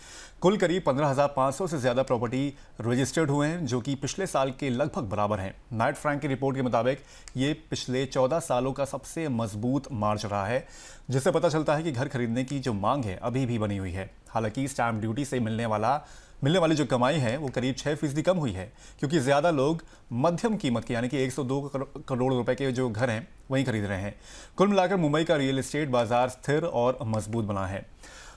कुल करीब 15,500 से ज़्यादा प्रॉपर्टी रजिस्टर्ड हुए हैं, जो कि पिछले साल के लगभग बराबर हैं। नाइट फ्रैंक की रिपोर्ट के मुताबिक ये पिछले 14 सालों का सबसे मजबूत मार्च रहा है, जिससे पता चलता है कि घर खरीदने की जो मांग है अभी भी बनी हुई है। हालांकि स्टैंप ड्यूटी से मिलने वाली जो कमाई है वो करीब 6% कम हुई है, क्योंकि ज़्यादा लोग मध्यम कीमत के यानी कि 102 करोड़ रुपए के जो घर हैं वहीं खरीद रहे हैं। कुल मिलाकर मुंबई का रियल एस्टेट बाजार स्थिर और मजबूत बना है।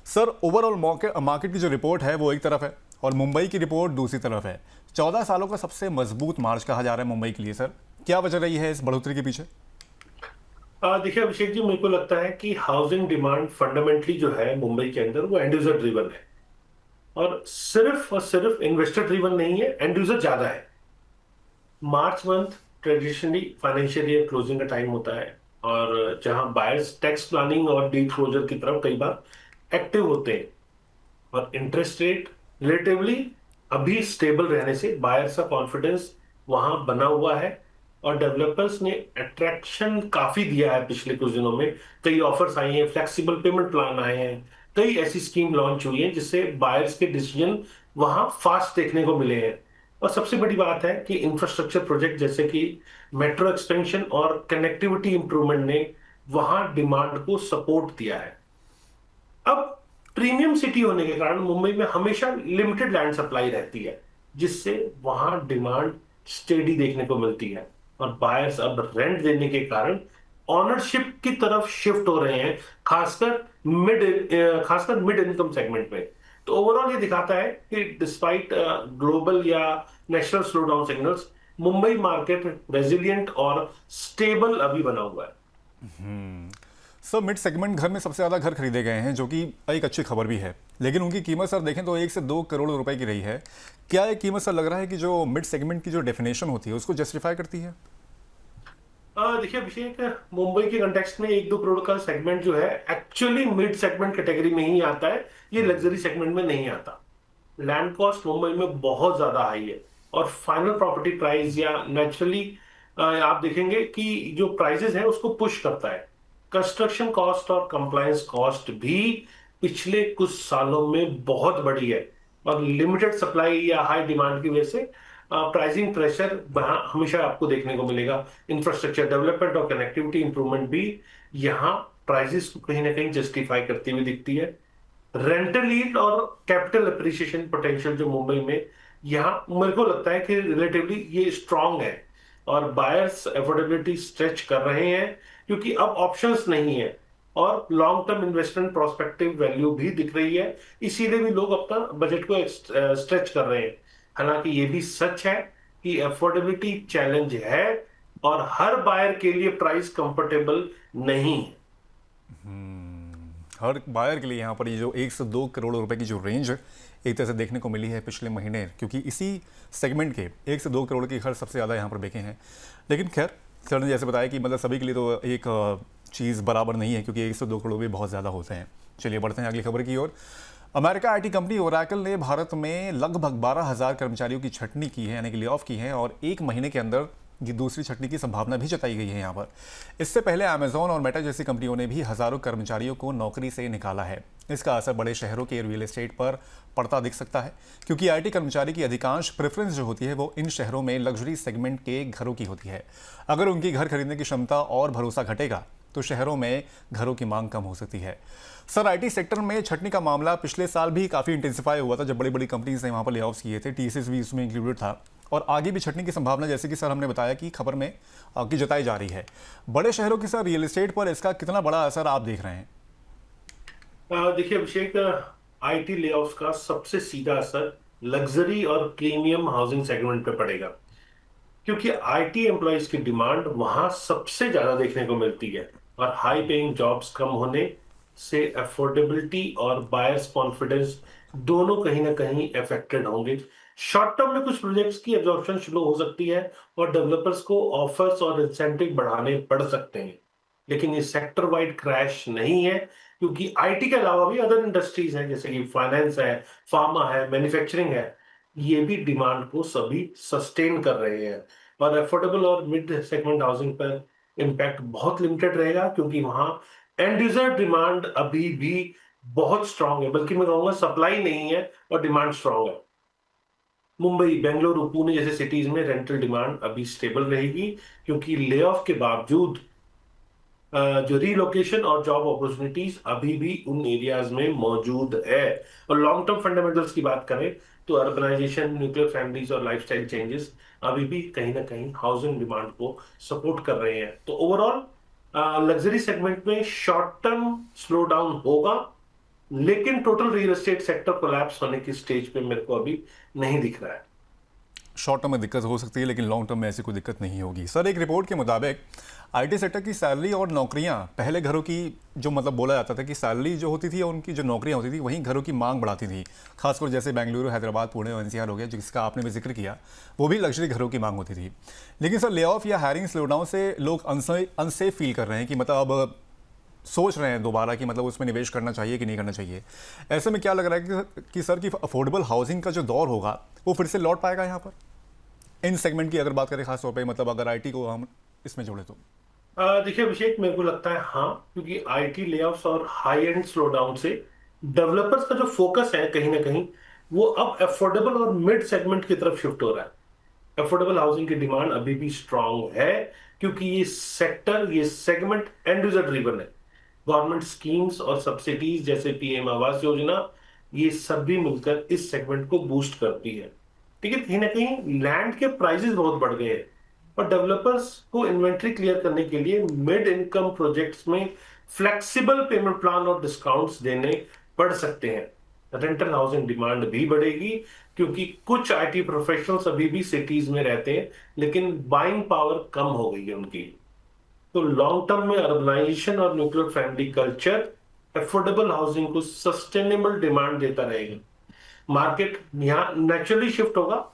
सर ओवरऑल मार्केट की जो रिपोर्ट है वो एक तरफ है और मुंबई की रिपोर्ट दूसरी तरफ है। 14 सालों का सबसे मजबूत मार्च कहा जा रहा है मुंबई के लिए। सर क्या वजह रही है इस बढ़ोतरी के पीछे? देखिए अभिषेक जी, मेरे को लगता है कि हाउसिंग डिमांड फंडामेंटली जो है मुंबई के अंदर, वो एंड यूजर ड्रिवन है, और सिर्फ इन्वेस्टर ड्रिवन नहीं है, एंड यूजर ज्यादा है। March month traditionally financial year closing का टाइम होता है, और जहां बायर्स टैक्स प्लानिंग और डील क्लोजर की तरफ कई बार एक्टिव होते हैं, और इंटरेस्ट रेट रिलेटिवली अभी स्टेबल रहने से बायर्स का कॉन्फिडेंस वहां बना हुआ है। और डेवलपर्स ने अट्रैक्शन काफी दिया है पिछले कुछ दिनों में। कई ऑफर्स आई हैं, फ्लेक्सिबल पेमेंट प्लान आए हैं, कई ऐसी स्कीम लॉन्च हुई है जिससे बायर्स के डिसीजन वहां फास्ट देखने को मिले हैं। और सबसे बड़ी बात है कि इंफ्रास्ट्रक्चर प्रोजेक्ट जैसे कि मेट्रो एक्सपेंशन और कनेक्टिविटी इंप्रूवमेंट ने वहां डिमांड को सपोर्ट दिया है। अब प्रीमियम सिटी होने के कारण मुंबई में हमेशा लिमिटेड लैंड सप्लाई रहती है, जिससे वहां डिमांड स्टेडी देखने को मिलती है। और बायर्स अब रेंट देने के कारण ऑनरशिप की तरफ शिफ्ट हो रहे हैं, खासकर मिड इनकम सेगमेंट में। तो ओवरऑल ये दिखाता है कि डिस्पाइट ग्लोबल या national slowdown signals, Mumbai market resilient और स्टेबल अभी बना हुआ है। सर मिड सेगमेंट घर में सबसे ज़्यादा घर खरीदे गए हैं, जो कि एक अच्छी खबर भी है, लेकिन उनकी कीमत सर देखें तो 1 से 2 करोड़ रुपए की रही है। क्या ये कीमत सर लग रहा है कि जो मिड सेगमेंट की जो डेफिनेशन होती है उसको जस्टिफाई करती है? देखिए अभिषेक, मुंबई के कंटेक्स्ट में 1-2 करोड़ का सेगमेंट जो है एक्चुअली मिड सेगमेंट कैटेगरी में ही आता है, ये लग्जरी सेगमेंट में नहीं आता। लैंड कॉस्ट मुंबई में बहुत ज्यादा हाई है, और फाइनल प्रॉपर्टी प्राइस या नेचुरली आप देखेंगे कि जो प्राइसेस है उसको पुश करता है। कंस्ट्रक्शन कॉस्ट और कंप्लायंस कॉस्ट भी पिछले कुछ सालों में बहुत बढ़ी है, और लिमिटेड सप्लाई या हाई डिमांड की वजह से प्राइसिंग प्रेशर हमेशा आपको देखने को मिलेगा। इंफ्रास्ट्रक्चर डेवलपमेंट और कनेक्टिविटी इंप्रूवमेंट भी यहाँ प्राइसेस को कहीं ना कहीं जस्टिफाई करती हुई दिखती है। रेंटल यील्ड और कैपिटल अप्रिसिएशन पोटेंशियल जो मुंबई में यहाँ मेरे को लगता है कि रिलेटिवली ये स्ट्रांग है, और बायर्स अफोर्डेबिलिटी स्ट्रेच कर रहे हैं क्योंकि अब ऑप्शंस नहीं है, और long term investment prospective value भी दिख रही है। इसीलिए भी लोग अपना बजट को स्ट्रेच कर रहे हैं। हालांकि ये भी सच है कि अफोर्डेबिलिटी चैलेंज है, और हर बायर के लिए प्राइस कंफर्टेबल नहीं है। हर बायर के लिए यहाँ पर ये जो 1 से 2 करोड़ रुपए की जो रेंज एक तरह से देखने को मिली है पिछले महीने, क्योंकि इसी सेगमेंट के 1 से 2 करोड़ के घर सबसे ज़्यादा यहाँ पर बिके हैं। लेकिन खैर सर ने जैसे बताया कि मतलब सभी के लिए तो एक चीज़ बराबर नहीं है, क्योंकि 1 से 2 करोड़ भी बहुत ज़्यादा होते हैं। चलिए बढ़ते हैं अगली खबर की ओर। अमेरिका आईटी कंपनी ओरेकल ने भारत में लगभग 12,000 कर्मचारियों की छटनी की है, यानी कि ले ऑफ की है, और 1 महीने के अंदर ये दूसरी छटनी की संभावना भी जताई गई है यहाँ पर। इससे पहले अमेजॉन और मेटा जैसी कंपनियों ने भी हजारों कर्मचारियों को नौकरी से निकाला है। इसका असर बड़े शहरों के रियल एस्टेट पर पड़ता दिख सकता है, क्योंकि आईटी कर्मचारी की अधिकांश प्रेफरेंस जो होती है वो इन शहरों में लग्जरी सेगमेंट के घरों की होती है। अगर उनकी घर खरीदने की क्षमता और भरोसा घटेगा तो शहरों में घरों की मांग कम हो सकती है। सर आईटी सेक्टर में छटनी का मामला पिछले साल भी काफ़ी इंटेंसिफाई हुआ था, जब बड़ी बड़ी कंपनीज ने वहाँ पर ले ऑफ्स किए थे। टीसीएस भी इसमें इंक्लूडेड था, और आगे भी छटनी की संभावना जैसे कि सर हमने बताया कि खबर में की जताई जा रही है। बड़े शहरों की सर रियल एस्टेट पर इसका कितना बड़ा असर आप देख रहे हैं? देखिए अभिषेक, आईटी लेऑफ्स का सबसे सीधा असर लग्जरी और प्रीमियम हाउसिंग सेगमेंट पे पड़ेगा, क्योंकि आईटी एम्प्लॉयज की डिमांड वहां सबसे ज्यादा देखने को मिलती है, और हाई पेइंग जॉब्स कम होने से अफोर्डेबिलिटी और बायर्स कॉन्फिडेंस दोनों कहीं ना कहीं अफेक्टेड होंगे। शॉर्ट टर्म में कुछ प्रोजेक्ट्स की एब्जॉर्प्शन स्लो हो सकती है, और डेवलपर्स को ऑफर्स और इंसेंटिव बढ़ाने पड़ सकते हैं। लेकिन ये सेक्टर वाइड क्रैश नहीं है, क्योंकि आईटी के अलावा भी अदर इंडस्ट्रीज हैं, जैसे कि फाइनेंस है, फार्मा है, मैन्युफैक्चरिंग है, ये भी डिमांड को सभी सस्टेन कर रहे हैं। और अफोर्डेबल और मिड सेगमेंट हाउसिंग पर इम्पैक्ट बहुत लिमिटेड रहेगा, क्योंकि वहां एंड यूजर डिमांड अभी भी बहुत स्ट्रांग है, बल्कि मैं कहूंगा सप्लाई नहीं है और डिमांड स्ट्रांग है। मुंबई, बेंगलुरु, पुणे जैसे सिटीज में रेंटल डिमांड अभी स्टेबल रहेगी, क्योंकि ले ऑफ के बावजूद जो रीलोकेशन और जॉब अपॉर्चुनिटीज अभी भी उन एरियाज में मौजूद है। और लॉन्ग टर्म फंडामेंटल्स की बात करें तो अर्बनाइजेशन, न्यूक्लियर फैमिलीज और लाइफस्टाइल चेंजेस अभी भी कहीं ना कहीं हाउसिंग डिमांड को सपोर्ट कर रहे हैं। तो ओवरऑल लग्जरी सेगमेंट में शॉर्ट टर्म स्लो डाउन होगा, लेकिन total real estate sector collapse होने की स्टेज पे मेरे को अभी नहीं दिख रहा है। शॉर्ट टर्म में दिक्कत हो सकती है, लेकिन लॉन्ग टर्म में ऐसी कोई दिक्कत नहीं होगी। सर एक रिपोर्ट के मुताबिक आईटी सेक्टर की सैलरी और नौकरियां पहले घरों की जो मतलब बोला जाता था कि सैलरी जो होती थी और उनकी जो नौकरियां होती थी वहीं घरों की मांग बढ़ाती थी। खासकर जैसे बेंगलुरु, हैदराबाद, पुणे और एनसीआर हो गया, जिसका आपने भी जिक्र किया, वो भी लग्जरी घरों की मांग होती थी। लेकिन सर ले ऑफ या हायरिंग स्लोडाउन से लोग अनसेफ फील कर रहे हैं, कि मतलब अब सोच रहे हैं दोबारा कि मतलब उसमें निवेश करना चाहिए कि नहीं करना चाहिए। ऐसे में क्या लग रहा है कि सर की अफोर्डेबल हाउसिंग का जो दौर होगा वो फिर से लौट पाएगा यहाँ पर? इन सेगमेंट की अगर बात करें खास तौर पे, मतलब अगर आईटी को हम इसमें जोड़े तो? देखिए अभिषेक, मेरे को लगता है हाँ, क्योंकि आईटी लेऑफ्स और हाई एंड स्लो डाउन से डेवलपर्स का जो फोकस है कहीं ना कहीं वो अब अफोर्डेबल और मिड सेगमेंट की तरफ शिफ्ट हो रहा है। अफोर्डेबल हाउसिंग की डिमांड अभी भी स्ट्रांग है, क्योंकि ये सेगमेंट एंड यूजर ड्रिवन है। गवर्नमेंट स्कीम्स और सब्सिडीज जैसे पीएम आवास योजना, ये सब भी मिलकर इस सेगमेंट को बूस्ट करती है। ठीक है, कहीं ना कहीं लैंड के प्राइसेस बहुत बढ़ गए हैं और डेवलपर्स को इन्वेंट्री क्लियर करने के लिए मिड इनकम प्रोजेक्ट्स में फ्लेक्सिबल पेमेंट प्लान और डिस्काउंट्स देने पड़ सकते हैं। रेंटल हाउसिंग डिमांड भी बढ़ेगी, क्योंकि कुछ आईटी प्रोफेशनल्स अभी भी सिटीज में रहते हैं, लेकिन बाइंग पावर कम हो गई है उनकी। तो लॉन्ग टर्म में अर्बनाइजेशन और nuclear family culture affordable housing को सस्टेनेबल डिमांड देता रहेगा। मार्केट यहाँ नेचुरली शिफ्ट होगा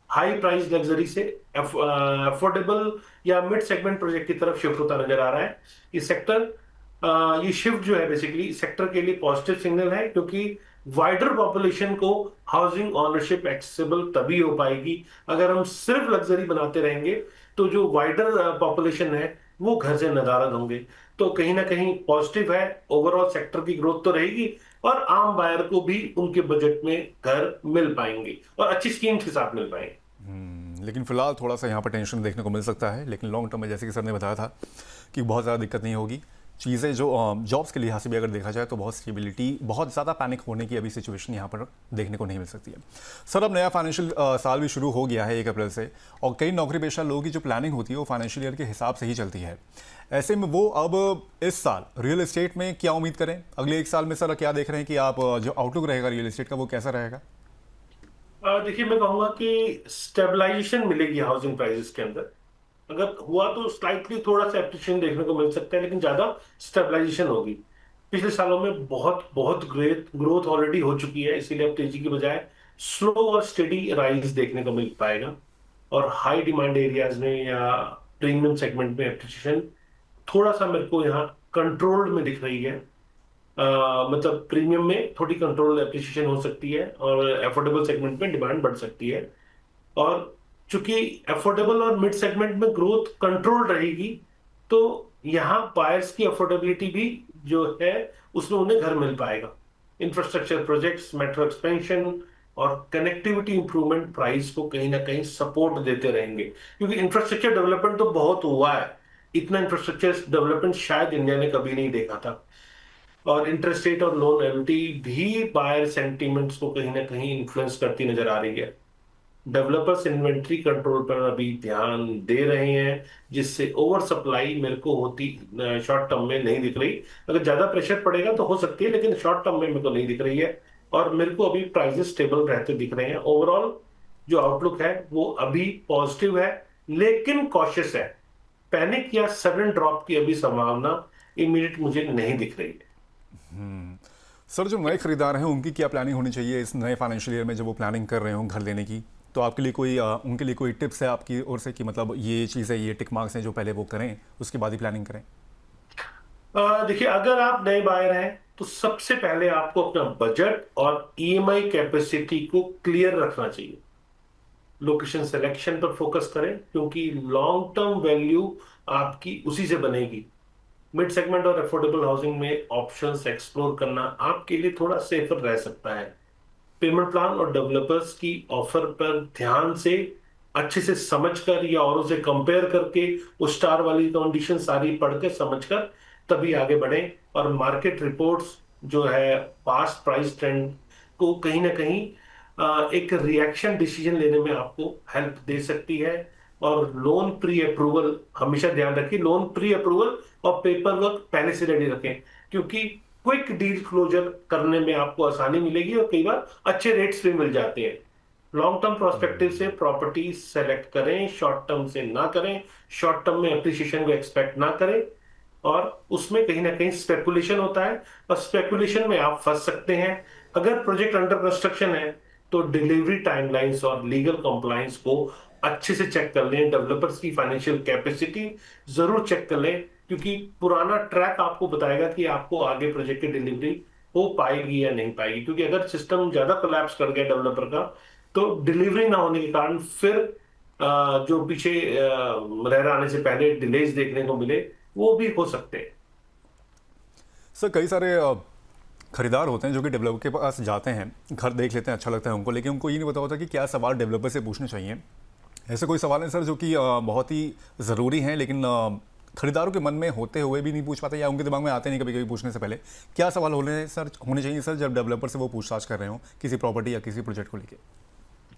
हाई प्राइस लग्जरी से अफोर्डेबल या मिड सेगमेंट प्रोजेक्ट की तरफ शिफ्ट होता नजर आ रहा है। ये शिफ्ट जो है बेसिकली सेक्टर के लिए पॉजिटिव सिग्नल है, क्योंकि वाइडर पॉपुलेशन को हाउसिंग ऑनरशिप एक्सेसिबल तभी हो पाएगी। अगर हम सिर्फ लग्जरी बनाते रहेंगे तो जो वाइडर पॉपुलेशन है वो घर से नदारद होंगे। तो कहीं ना कहीं पॉजिटिव है, ओवरऑल सेक्टर की ग्रोथ तो रहेगी और आम बायर को भी उनके बजट में घर मिल पाएंगे और अच्छी स्कीम्स के साथ मिल पाएंगे। लेकिन फिलहाल थोड़ा सा यहाँ पर टेंशन देखने को मिल सकता है, लेकिन लॉन्ग टर्म में जैसे कि सर ने बताया था कि बहुत ज़्यादा दिक्कत नहीं होगी। चीज़ें जो जॉब्स के लिहाज से भी अगर देखा जाए तो बहुत स्टेबिलिटी, बहुत ज़्यादा पैनिक होने की अभी सिचुएशन यहाँ पर देखने को नहीं मिल सकती है। सर, अब नया फाइनेंशियल साल भी शुरू हो गया है 1 अप्रैल से, और कई नौकरी पेशा लोगों की जो प्लानिंग होती है वो फाइनेंशियल ईयर के हिसाब से ही चलती है। ऐसे में वो अब इस साल रियल एस्टेट में क्या उम्मीद करें? अगले 1 साल में सर क्या देख रहे हैं कि आप जो आउटलुक रहेगा रियल एस्टेट का वो कैसा रहेगा? देखिए, मैं कहूंगा कि स्टेबलाइजेशन मिलेगी हाउसिंग प्राइसेस के अंदर। अगर हुआ तो स्लाइटली थोड़ा सा एप्रिसिएशन देखने को मिल सकता है, लेकिन ज्यादा स्टेबलाइजेशन होगी। पिछले सालों में बहुत बहुत ग्रेट ग्रोथ ऑलरेडी हो चुकी है, इसीलिए अब तेजी की बजाय स्लो और स्टेडी राइज देखने को मिल पाएगा। और हाई डिमांड एरियाज में या प्रीमियम सेगमेंट में एप्रिसिएशन थोड़ा सा मेरे को यहाँ कंट्रोल्ड में दिख रही है। मतलब प्रीमियम में थोड़ी कंट्रोल एप्रिसिएशन हो सकती है और अफोर्डेबल सेगमेंट में डिमांड बढ़ सकती है। और चूंकि अफोर्डेबल और मिड सेगमेंट में ग्रोथ कंट्रोल रहेगी, तो यहाँ बायर्स की अफोर्डेबिलिटी भी जो है उसमें उन्हें घर मिल पाएगा। इंफ्रास्ट्रक्चर प्रोजेक्ट्स, मेट्रो एक्सपेंशन और कनेक्टिविटी इंप्रूवमेंट प्राइस को कहीं ना कहीं सपोर्ट देते रहेंगे, क्योंकि इंफ्रास्ट्रक्चर डेवलपमेंट तो बहुत हुआ है। इतना इंफ्रास्ट्रक्चर डेवलपमेंट शायद इंडिया ने कभी नहीं देखा था। और इंटरेस्ट रेट और लोन एबिलिटी भी बायर सेंटीमेंट्स को कहीं ना कहीं इन्फ्लुएंस करती नजर आ रही है। डेवलपर्स इन्वेंट्री कंट्रोल पर अभी ध्यान दे रहे हैं, जिससे ओवर सप्लाई मेरे को होती शॉर्ट टर्म में नहीं दिख रही। अगर ज्यादा प्रेशर पड़ेगा तो हो सकती है, लेकिन शॉर्ट टर्म में मेरे को नहीं दिख रही है। और मेरे को अभी प्राइसेस स्टेबल रहते दिख रहे हैं। ओवरऑल जो आउटलुक है वो अभी पॉजिटिव है, लेकिन कॉशियस है। पैनिक या सडन ड्रॉप की अभी संभावना इमीडिएट मुझे नहीं दिख रही है। सर, जो नए खरीदार हैं उनकी क्या प्लानिंग होनी चाहिए इस नए फाइनेंशियल ईयर में, जब वो प्लानिंग कर रहे हो घर लेने की? तो आपके लिए कोई उनके लिए कोई टिप्स है आपकी ओर से कि मतलब ये चीज़ें, ये टिक मार्क्स हैं जो पहले वो करें उसके बाद ही प्लानिंग करें? देखिए, अगर आप नए बायर हैं तो सबसे पहले आपको अपना बजट और ईएमआई कैपेसिटी को क्लियर रखना चाहिए। लोकेशन सिलेक्शन पर फोकस करें, क्योंकि लॉन्ग टर्म वैल्यू आपकी उसी से बनेगी। मिड सेगमेंट और अफोर्डेबल हाउसिंग में ऑप्शंस एक्सप्लोर करना आपके लिए थोड़ा सेफर रह सकता है। पेमेंट प्लान और डेवलपर्स की ऑफर पर ध्यान से अच्छे से समझकर या औरों से कंपेयर करके उस स्टार वाली कंडीशन सारी पढ़ के समझकर तभी आगे बढ़ें। और मार्केट रिपोर्ट्स जो है पास्ट प्राइस ट्रेंड को कहीं ना कहीं एक रिएक्शन डिसीजन लेने में आपको हेल्प दे सकती है। और लोन प्री अप्रूवल हमेशा ध्यान रखिए, लोन प्री अप्रूवल और पेपर वर्क पहले से रेडी रखें, क्योंकि क्विक डील क्लोजर करने में आपको आसानी मिलेगी और कई बार अच्छे रेट्स भी मिल जाते हैं। लॉन्ग टर्म प्रोस्पेक्टिव से प्रॉपर्टी सेलेक्ट करें, शॉर्ट टर्म से ना करें। शॉर्ट टर्म में अप्रिसिएशन को एक्सपेक्ट ना करें, और उसमें कहीं ना कहीं स्पेकुलेशन होता है और स्पेकुलेशन में आप फंस सकते हैं। अगर प्रोजेक्ट अंडर कंस्ट्रक्शन है तो डिलीवरी टाइमलाइंस और लीगल कंप्लायंस को अच्छे से चेक कर लें। डेवलपर्स की फाइनेंशियल कैपेसिटी जरूर चेक कर लें, क्योंकि पुराना ट्रैक आपको बताएगा कि आपको आगे प्रोजेक्ट की डिलीवरी हो पाएगी या नहीं पाएगी। क्योंकि अगर सिस्टम ज्यादा कोलैप्स कर गया डेवलपर का, तो डिलीवरी ना होने के कारण फिर जो पीछे रेरा आने से पहले डिलेज देखने को मिले, वो भी हो सकते हैं। सर कई सारे खरीदार होते हैं जो कि डेवलपर के पास जाते हैं, घर देख लेते हैं, अच्छा लगता है उनको, लेकिन उनको ये नहीं पता होता कि क्या सवाल डेवलपर से पूछने चाहिए। ऐसे कोई सवाल है सर जो कि बहुत ही ज़रूरी हैं, लेकिन खरीदारों के मन में होते हुए भी नहीं पूछ पाते या उनके दिमाग में आते नहीं कभी कभी पूछने से पहले? क्या सवाल होने चाहिए सर जब डेवलपर से वो पूछताछ कर रहे हो किसी प्रॉपर्टी या किसी प्रोजेक्ट को लेके?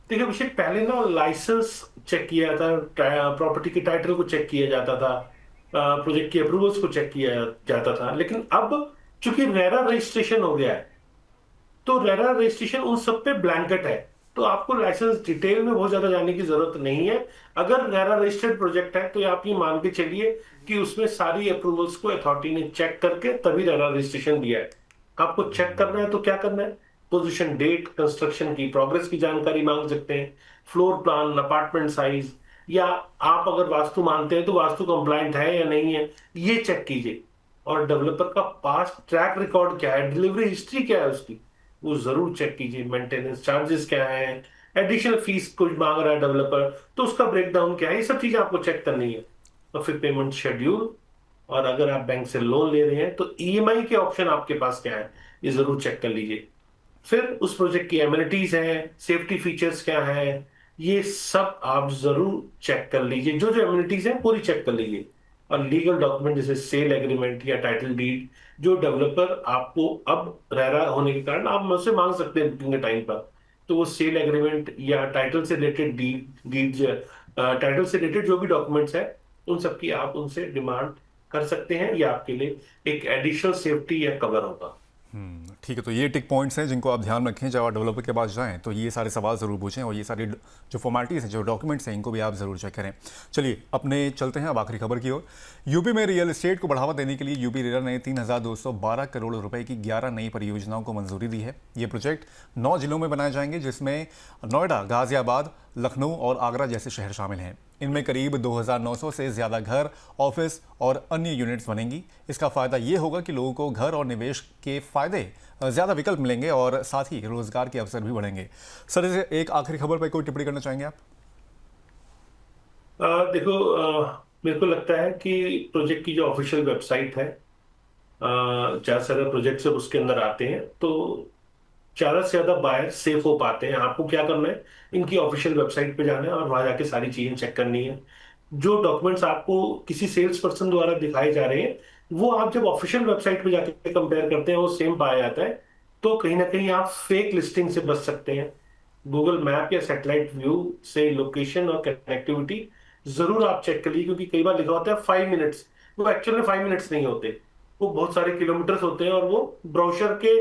देखिए अभिषेक, पहले ना लाइसेंस चेक किया था, प्रॉपर्टी के टाइटल को चेक किया जाता था, प्रोजेक्ट की अप्रूवल्स को चेक किया जाता था। लेकिन अब चूंकि रेरा रजिस्ट्रेशन हो गया है, तो रेरा रजिस्ट्रेशन उन सब पे ब्लैंकेट है। तो आपको लाइसेंस डिटेल में बहुत ज्यादा जाने की जरूरत नहीं है। अगर रेरा रजिस्टर्ड प्रोजेक्ट है तो आप ये मान के चलिए कि उसमें सारी अप्रूवल्स को अथॉरिटी ने चेक करके तभी रेरा रजिस्ट्रेशन दिया है। आपको चेक करना है तो क्या करना है? पोजीशन, डेट, कंस्ट्रक्शन की प्रोग्रेस की जानकारी मांग सकते हैं, फ्लोर प्लान, अपार्टमेंट साइज, या आप अगर वास्तु मानते हैं तो वास्तु कंप्लायंट है या नहीं है, ये चेक कीजिए। और डेवलपर का पास्ट ट्रैक रिकॉर्ड क्या है, डिलीवरी हिस्ट्री क्या है उसकी, वो जरूर चेक कीजिए। मेंटेनेंस चार्जेस क्या है, एडिशनल फीस कुछ मांग रहा है डेवलपर तो उसका ब्रेकडाउन क्या है, ये सब चीजें आपको चेक करनी है। और फिर पेमेंट शेड्यूल, और अगर आप बैंक से लोन ले रहे हैं तो ईएमआई के ऑप्शन आपके पास क्या है, ये जरूर चेक कर लीजिए। फिर उस प्रोजेक्ट की एमिनिटीज हैं, सेफ्टी फीचर्स क्या है, ये सब आप जरूर चेक कर लीजिए। जो जो एमिनिटीज हैं पूरी चेक कर लीजिए। और लीगल डॉक्यूमेंट जैसे सेल एग्रीमेंट या टाइटल डीड, जो डेवलपर आपको अब रेरा होने के कारण आप मुझसे मांग सकते हैं बुकिंग के टाइम पर, तो वो सेल एग्रीमेंट या टाइटल से रिलेटेड डीड टाइटल से रिलेटेड जो भी डॉक्यूमेंट्स है, उन सब की आप उनसे डिमांड कर सकते हैं। ये आपके लिए एक एडिशनल सेफ्टी या कवर होगा। ठीक है, तो ये टिक पॉइंट्स हैं जिनको आप ध्यान रखें जब आप डेवलपर के पास जाएं, तो ये सारे सवाल ज़रूर पूछें और ये सारी जो फॉर्मेलिटीज़ हैं, जो डॉक्यूमेंट्स हैं, इनको भी आप ज़रूर चेक करें। चलिए अपने चलते हैं अब आखिरी खबर की ओर। यूपी में रियल एस्टेट को बढ़ावा देने के लिए यूपी रेरा ने 3,212 करोड़ रुपए की 11 नई परियोजनाओं को मंजूरी दी है। ये प्रोजेक्ट 9 जिलों में बनाए जाएंगे, जिसमें नोएडा, गाजियाबाद, लखनऊ और आगरा जैसे शहर शामिल हैं। इनमें करीब 2,900 से ज़्यादा घर, ऑफिस और अन्य यूनिट्स बनेंगी। इसका फ़ायदा ये होगा कि लोगों को घर और निवेश के फ़ायदे, ज़्यादा विकल्प मिलेंगे और साथ ही रोज़गार के अवसर भी बढ़ेंगे। सर, इसे एक आखिरी खबर पर कोई टिप्पणी करना चाहेंगे आप? देखो, मेरे को लगता है कि प्रोजेक्ट की जो ऑफिशियल वेबसाइट है, ज्यादा से ज्यादा प्रोजेक्ट जब उसके अंदर आते हैं तो ज्यादा से ज्यादा बायर सेफ हो पाते हैं। आपको क्या करना है, इनकी ऑफिशियल वेबसाइट पे जाना है और वहां जाके सारी चीजें चेक करनी है। जो डॉक्यूमेंट्स आपको किसी सेल्स पर्सन द्वारा दिखाए जा रहे हैं, वो आप जब ऑफिशियल वेबसाइट पे जाके कंपेयर करते हैं वो सेम पाया जाता है। तो कहीं ना कहीं आप फेक लिस्टिंग से बच सकते हैं। गूगल मैप या सैटेलाइट व्यू से लोकेशन और कनेक्टिविटी जरूर आप चेक कर लीजिए, क्योंकि कई बार लिखा होता है 5 मिनट्स, वो एक्चुअल में 5 मिनट्स नहीं होते, वो बहुत सारे किलोमीटर्स होते हैं और वो ब्राउजर के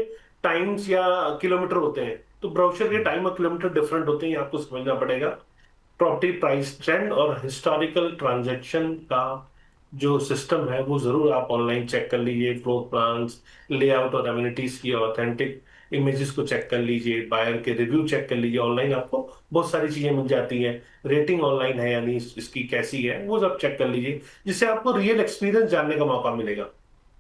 टाइम्स या किलोमीटर होते हैं। तो ब्राउजर के टाइम और किलोमीटर डिफरेंट होते हैं, ये आपको समझना पड़ेगा। प्रॉपर्टी प्राइस ट्रेंड और हिस्टोरिकल ट्रांजैक्शन का जो सिस्टम है वो जरूर आप ऑनलाइन चेक कर लीजिए। फ्लोर प्लान्स, लेआउट और एमिनिटीज की ऑथेंटिक इमेजेस को चेक कर लीजिए। बायर के रिव्यू चेक कर लीजिए। ऑनलाइन आपको बहुत सारी चीजें मिल जाती हैं। रेटिंग ऑनलाइन है यानी इसकी कैसी है वो सब चेक कर लीजिए, जिससे आपको रियल एक्सपीरियंस जानने का मौका मिलेगा।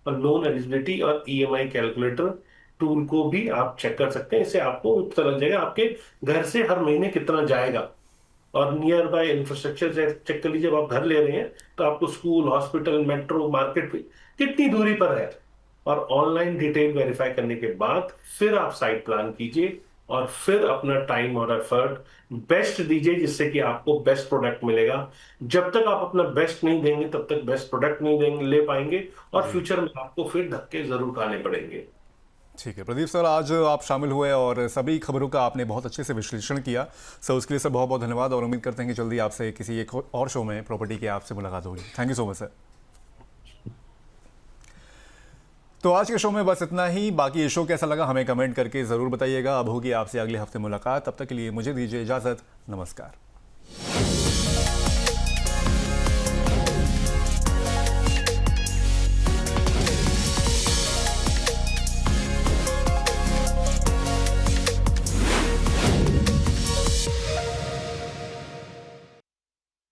और लोन एलिजिबिलिटी और ईएमआई कैलकुलेटर टूल को भी आप चेक कर सकते हैं। इससे आपको पता लग जाएगा आपके घर से हर महीने कितना जाएगा। और नियर बाय इंफ्रास्ट्रक्चर चेक कर लीजिए। जब आप घर ले रहे हैं तो आपको स्कूल, हॉस्पिटल, मेट्रो, मार्केट कितनी दूरी पर है। और ऑनलाइन डिटेल वेरीफाई करने के बाद फिर आप साइट प्लान कीजिए और फिर अपना टाइम और एफर्ट बेस्ट दीजिए, जिससे कि आपको बेस्ट प्रोडक्ट मिलेगा। जब तक आप अपना बेस्ट नहीं देंगे तब तक बेस्ट प्रोडक्ट नहीं देंगे ले पाएंगे, और फ्यूचर में आपको फिर धक्के जरूर खाने पड़ेंगे। ठीक है प्रदीप सर, आज आप शामिल हुए और सभी खबरों का आपने बहुत अच्छे से विश्लेषण किया। सर उसके लिए सर बहुत बहुत धन्यवाद और उम्मीद करते हैं कि जल्दी आपसे किसी एक और शो में प्रॉपर्टी के आपसे मुलाकात होगी। Thank you so much sir. तो आज के शो में बस इतना ही। बाकी ये शो कैसा लगा हमें कमेंट करके ज़रूर बताइएगा। अब होगी आपसे अगले हफ्ते मुलाकात, तब तक के लिए मुझे दीजिए इजाज़त। नमस्कार।